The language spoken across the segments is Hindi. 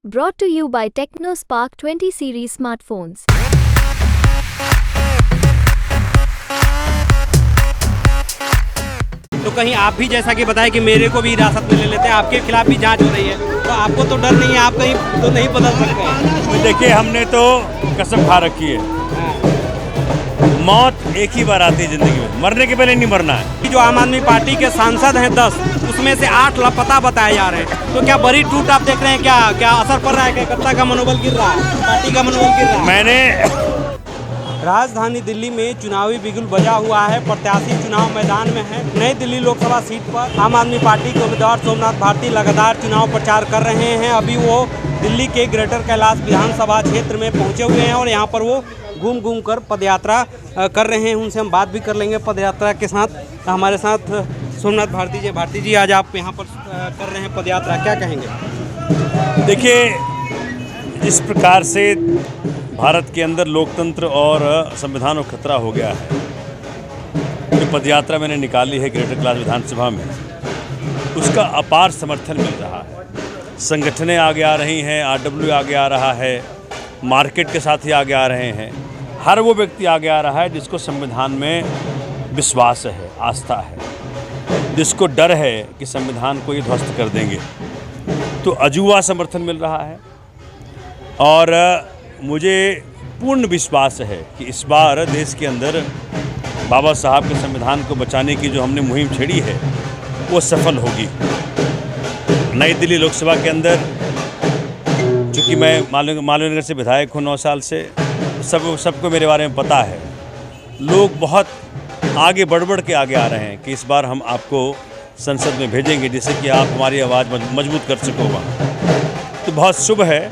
Brought to you by TechnoSpark 20 series smartphones. तो कहीं आप भी जैसा कि बताएं कि मेरे को भी हिरासत में ले लेते हैं, आपके खिलाफ भी जांच हो रही है, तो आपको तो डर नहीं है, आप कहीं तो नहीं बदल सकते हैं? देखिए, हमने तो कसम खा रखी है, मौत एक ही बार आती है जिंदगी में, मरने के पहले नहीं मरना है। जो आम आदमी पार्टी के सांसद हैं 10, उसमें से 8 लापता बताए जा रहे हैं, तो क्या बड़ी टूट आप देख रहे हैं? क्या असर पड़ रहा है? कार्यकर्ता का मनोबल गिर रहा है, पार्टी का मनोबल गिर रहा है? राजधानी दिल्ली में चुनावी बिगुल बजा हुआ है। प्रत्याशी चुनाव मैदान में है। नई दिल्ली लोकसभा सीट पर आम आदमी पार्टी के उम्मीदवार सोमनाथ भारती लगातार चुनाव प्रचार कर रहे हैं। अभी वो दिल्ली के ग्रेटर कैलाश विधानसभा क्षेत्र में पहुंचे हुए हैं और यहाँ पर वो घूम घूम कर पदयात्रा कर रहे हैं। उनसे हम बात भी कर लेंगे पदयात्रा के साथ। हमारे साथ सोमनाथ भारती जी। भारती जी, आज आप यहाँ पर कर रहे हैं पदयात्रा, क्या कहेंगे? देखिए, जिस प्रकार से भारत के अंदर लोकतंत्र और संविधान को खतरा हो गया है, जो पदयात्रा मैंने निकाली है ग्रेटर कैलाश विधानसभा में, उसका अपार समर्थन मिल रहा है। संगठनें आगे आ रही हैं, आरडब्ल्यू आगे आ रहा है, मार्केट के साथ ही आगे आ रहे हैं। हर वो व्यक्ति आगे आ रहा है जिसको संविधान में विश्वास है, आस्था है, जिसको डर है कि संविधान को ये ध्वस्त कर देंगे। तो अजूबा समर्थन मिल रहा है और मुझे पूर्ण विश्वास है कि इस बार देश के अंदर बाबा साहब के संविधान को बचाने की जो हमने मुहिम छेड़ी है वो सफल होगी। नई दिल्ली लोकसभा के अंदर, चूँकि मैं मालवीय नगर से विधायक हूँ 9 साल से, सबको मेरे बारे में पता है। लोग बहुत आगे बढ़ के आगे आ रहे हैं कि इस बार हम आपको संसद में भेजेंगे जिससे कि आप हमारी आवाज़ मजबूत कर सको वहाँ। तो बहुत शुभ है।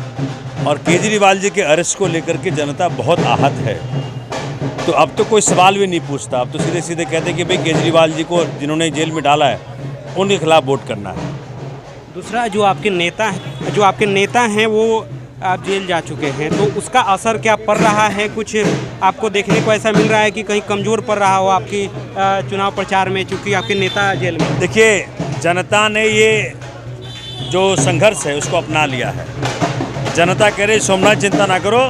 और केजरीवाल जी के अरेस्ट को लेकर के जनता बहुत आहत है। तो अब तो कोई सवाल भी नहीं पूछता, अब तो सीधे सीधे कहते हैं कि भाई केजरीवाल जी को जिन्होंने जेल में डाला है उनके खिलाफ वोट करना है। दूसरा, जो आपके नेता हैं वो आप जेल जा चुके हैं, तो उसका असर क्या पड़ रहा है? कुछ आपको देखने को ऐसा मिल रहा है कि कहीं कमज़ोर पड़ रहा हो आपकी चुनाव प्रचार में, चूँकि आपके नेता जेल में? देखिए, जनता ने ये जो संघर्ष है उसको अपना लिया है। जनता कह रही सोमनाथ चिंता ना करो,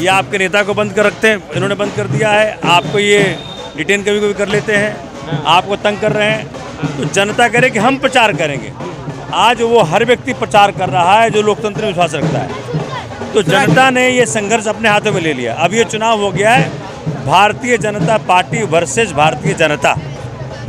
ये आपके नेता को बंद कर रखते हैं, इन्होंने बंद कर दिया है, आपको ये डिटेन कभी कर लेते हैं, आपको तंग कर रहे हैं। तो जनता कह रही कि हम प्रचार करेंगे। आज वो हर व्यक्ति प्रचार कर रहा है जो लोकतंत्र में विश्वास रखता है। तो जनता ने ये संघर्ष अपने हाथों में ले लिया। अब ये चुनाव हो गया है भारतीय जनता पार्टी वर्सेस भारतीय जनता।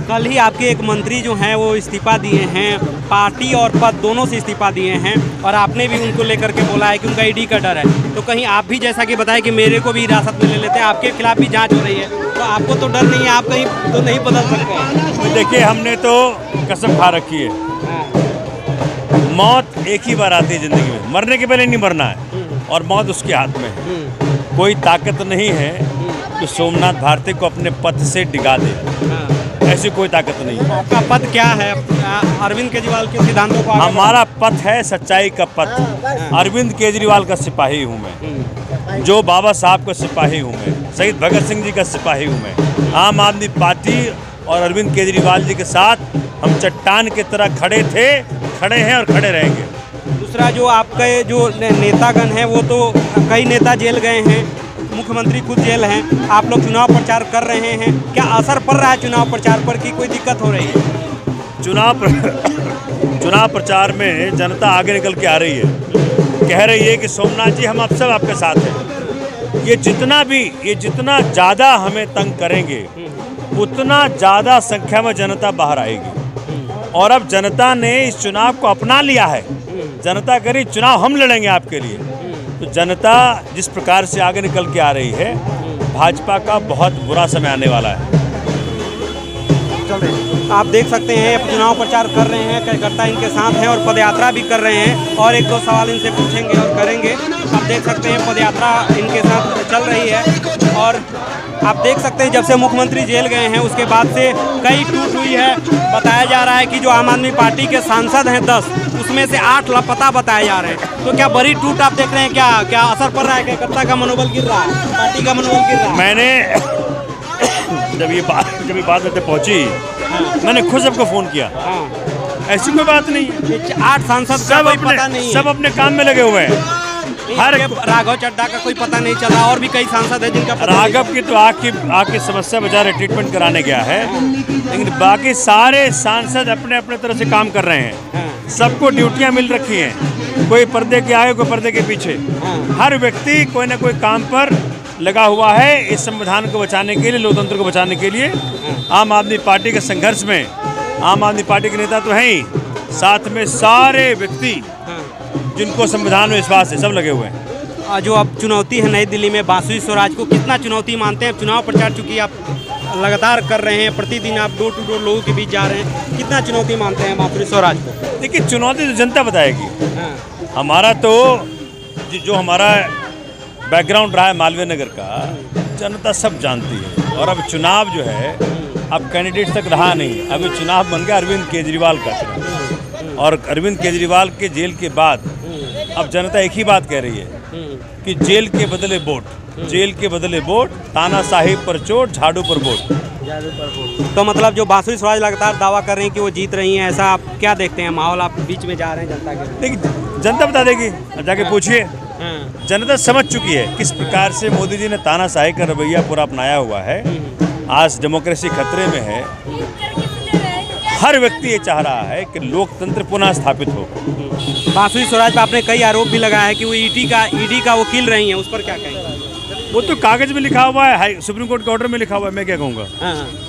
कल ही आपके एक मंत्री जो हैं वो इस्तीफा दिए हैं, पार्टी और पद दोनों से इस्तीफा दिए हैं, और आपने भी उनको लेकर के बोला है कि उनका ईडी का डर है। तो कहीं आप भी जैसा कि बताएं कि मेरे को भी हिरासत में ले लेते हैं, आपके खिलाफ भी जांच हो रही है, तो आपको तो डर नहीं है, आप कहीं तो नहीं बदल सकते हैं? देखिए, हमने तो कसम खा रखी है, मौत एक ही बार आती है जिंदगी में, मरने के पहले नहीं मरना है, और मौत उसके हाथ में है। कोई ताकत नहीं है कि सोमनाथ भारती को अपने पद से डिगा दे, ऐसी कोई ताकत नहीं है। आपका पद क्या है? अरविंद केजरीवाल के सिद्धांतों को हमारा पद है सच्चाई का पद। अरविंद केजरीवाल का सिपाही हूँ मैं, जो बाबा साहब का सिपाही हूँ मैं, शहीद भगत सिंह जी का सिपाही हूँ मैं। आम आदमी पार्टी और अरविंद केजरीवाल जी के साथ हम चट्टान की तरह खड़े थे, खड़े हैं और खड़े रहेंगे। दूसरा, जो आपके जो नेतागण हैं वो तो कई नेता जेल गए हैं, मुख्यमंत्री खुद जेल हैं, आप लोग चुनाव प्रचार कर रहे हैं, क्या असर पड़ रहा है चुनाव प्रचार पर कि कोई दिक्कत हो रही है? चुनाव प्रचार में जनता आगे निकल के आ रही है, कह रही है कि सोमनाथ जी हम आप सब आपके साथ हैं। ये जितना ज़्यादा हमें तंग करेंगे उतना ज़्यादा संख्या में जनता बाहर आएगी। और अब जनता ने इस चुनाव को अपना लिया है। जनता कह रही चुनाव हम लड़ेंगे आपके लिए। तो जनता जिस प्रकार से आगे निकल के आ रही है, भाजपा का बहुत बुरा समय आने वाला है। आप देख सकते हैं चुनाव प्रचार कर रहे हैं, कार्यकर्ता इनके साथ हैं और पदयात्रा भी कर रहे हैं, और एक दो सवाल इनसे पूछेंगे और करेंगे। आप देख सकते हैं पदयात्रा इनके साथ चल रही है, और आप देख सकते हैं जब से मुख्यमंत्री जेल गए हैं उसके बाद से कई टूट हुई है। बताया जा रहा है कि जो आम आदमी पार्टी के सांसद हैं 10, उसमें से 8 लापता बताए जा रहे हैं। तो क्या बड़ी टूट आप देख रहे हैं? क्या असर पड़ रहा है? कार्यकर्ता का मनोबल गिर रहा है, पार्टी का मनोबल गिर रहा है? मैंने जब ये बात में पहुंची, मैंने खुद सबको फ़ोन किया ऐसी कोई बात नहीं है। ये 8 सांसद का कोई पता नहीं है। सब अपने काम में लगे हुए हैं। हर राघव चड्ढा का कोई पता नहीं चला, और भी कई सांसद हैं जिनका पता राघव की तो आके समस्या बेचारे ट्रीटमेंट कराने गया है, लेकिन बाकी सारे सांसद अपने अपने तरह से काम कर रहे हैं। सबको ड्यूटियां मिल रखी हैं, कोई पर्दे के आगे कोई पर्दे के पीछे। हर व्यक्ति कोई ना कोई काम पर लगा हुआ है इस संविधान को बचाने के लिए, लोकतंत्र को बचाने के लिए। आम आदमी पार्टी के संघर्ष में आम आदमी पार्टी के नेता तो हैं ही, साथ में सारे व्यक्ति जिनको संविधान में विश्वास है, सब लगे हुए हैं। जो अब चुनौती है नई दिल्ली में बांसुरी स्वराज को, कितना चुनौती मानते हैं? चुनाव प्रचार चूंकि आप लगातार कर रहे हैं, प्रतिदिन आप डोर टू डोर लोगों के बीच जा रहे हैं, कितना चुनौती मानते हैं बांसुरी स्वराज को? देखिए, चुनौती तो जनता बताएगी। हमारा तो जो हमारा बैकग्राउंड रहा है मालवीय नगर का, जनता सब जानती है। और अब चुनाव जो है, अब कैंडिडेट तक रहा नहीं, अभी चुनाव बन गया अरविंद केजरीवाल का चुनाव। और अरविंद केजरीवाल के जेल के बाद अब जनता एक ही बात कह रही है कि जेल के बदले वोट, जेल के बदले वोट, तानाशाही पर चोट, झाड़ू पर वोट। तो मतलब जो बांसुरी स्वराज लगातार दावा कर रही हैं कि वो जीत रही हैं, ऐसा आप क्या देखते हैं? माहौल आप बीच में जा रहे हैं जनता के। देखिए, जनता बता देगी, जाके पूछिए। जनता समझ चुकी है किस प्रकार से मोदी जी ने तानाशाही का रवैया पूरा अपनाया हुआ है। आज डेमोक्रेसी खतरे में है। हर व्यक्ति ये चाह रहा है कि लोकतंत्र पुनः स्थापित हो। बांसुरी स्वराज पर आपने कई आरोप भी लगाया है कि वो ईडी का वकील रही हैं, उस पर क्या कहेंगे? वो तो कागज में लिखा हुआ है, सुप्रीम कोर्ट के ऑर्डर में लिखा हुआ है, मैं क्या कहूँगा।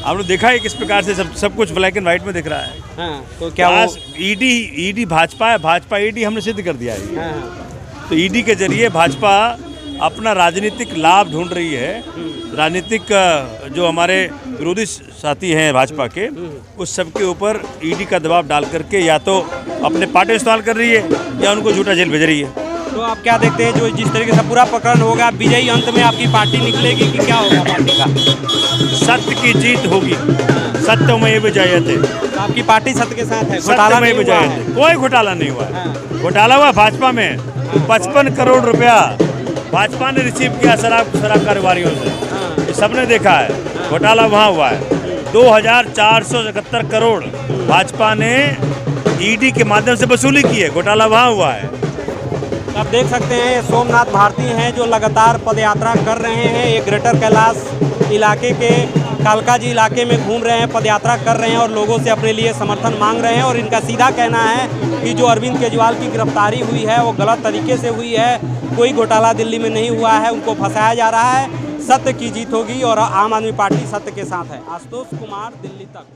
आपने देखा है किस प्रकार से सब कुछ ब्लैक एंड व्हाइट में दिख रहा है। तो क्या वो ईडी भाजपा है, भाजपा ईडी हमने सिद्ध कर दिया है। तो ईडी के जरिए भाजपा अपना राजनीतिक लाभ ढूंढ रही है। राजनीतिक जो हमारे विरोधी साथी हैं भाजपा के, उस सब के ऊपर ईडी का दबाव डाल करके या तो अपने पार्टी इस्तेमाल कर रही है या उनको झूठा जेल भेज रही है। तो आप क्या देखते हैं, जो जिस तरीके से पूरा प्रकरण होगा, विजयी अंत में आपकी पार्टी निकलेगी कि क्या होगा पार्टी का? सत्य की जीत होगी। सत्यमेव जयते। तो आपकी पार्टी सत्य के साथ है, सत्यमेव जयते। कोई घोटाला नहीं हुआ है। घोटाला हुआ भाजपा में 55 करोड़ रुपया भाजपा ने रिसीव किया शराब कारोबारियों से, ये सबने देखा है। घोटाला वहाँ हुआ है। 2477 करोड़ भाजपा ने ईडी के माध्यम से वसूली की है, घोटाला वहाँ हुआ है। आप देख सकते हैं सोमनाथ भारती हैं जो लगातार पदयात्रा कर रहे हैं। ये ग्रेटर कैलाश इलाके के कालका जी इलाके में घूम रहे हैं, पदयात्रा कर रहे हैं और लोगों से अपने लिए समर्थन मांग रहे हैं। और इनका सीधा कहना है कि जो अरविंद केजरीवाल की गिरफ्तारी हुई है वो गलत तरीके से हुई है, कोई घोटाला दिल्ली में नहीं हुआ है, उनको फंसाया जा रहा है। सत्य की जीत होगी और आम आदमी पार्टी सत्य के साथ है। आशुतोष कुमार, दिल्ली तक।